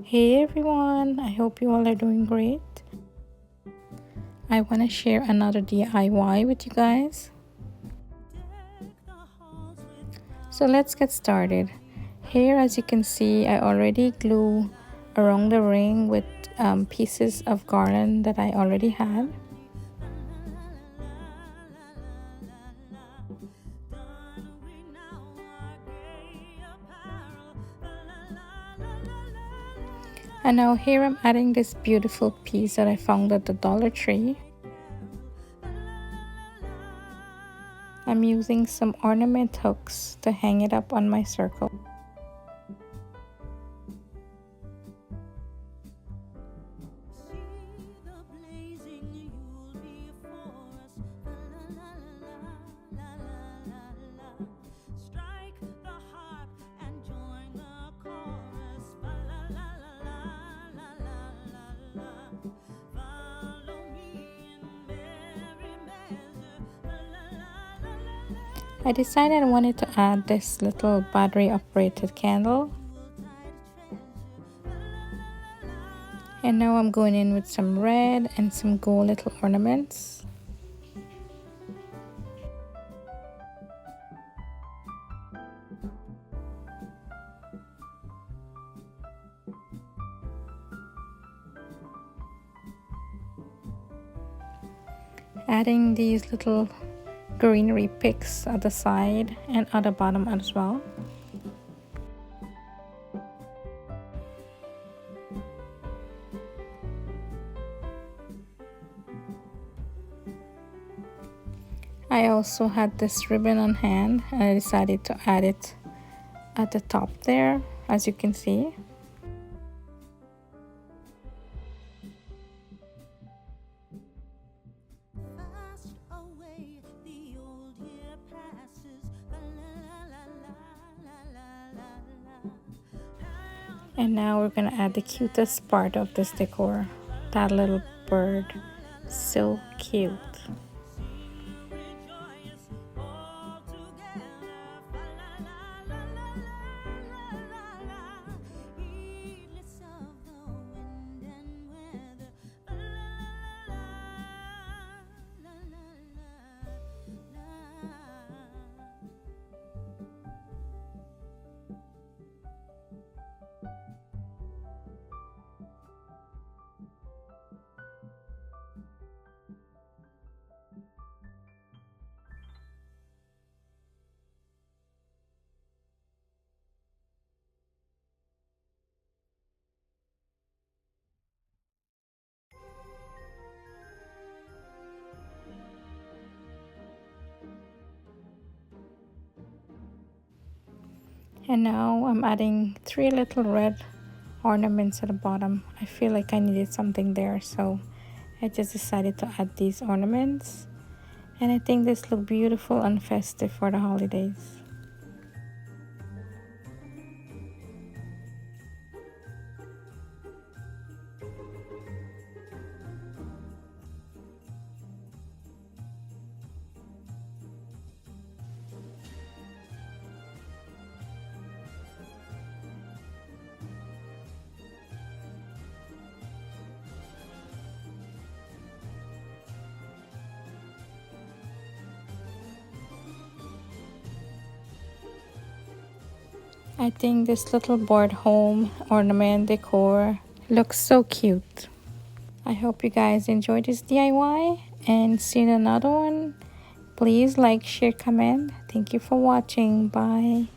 Hey everyone, I hope you all are doing great. I want to share another DIY with you guys. So let's get started. Here, as you can see, I already glue around the ring with pieces of garland that I already had. And now here I'm adding this beautiful piece that I found at the Dollar Tree. I'm using some ornament hooks to hang it up on my circle. I decided I wanted to add this little battery operated candle. And now I'm going in with some red and some gold little ornaments. Adding these little greenery picks at the side and at the bottom as well. I also had this ribbon on hand and I decided to add it at the top there, as you can see. And now we're gonna add the cutest part of this decor, that little bird. So cute. And now I'm adding 3 little red ornaments at the bottom. I feel like I needed something there, so I just decided to add these ornaments. And I think this look beautiful and festive for the holidays. I think this little board home ornament decor looks so cute. I hope you guys enjoyed this DIY and see you in another one. Please like, share, comment. Thank you for watching. Bye.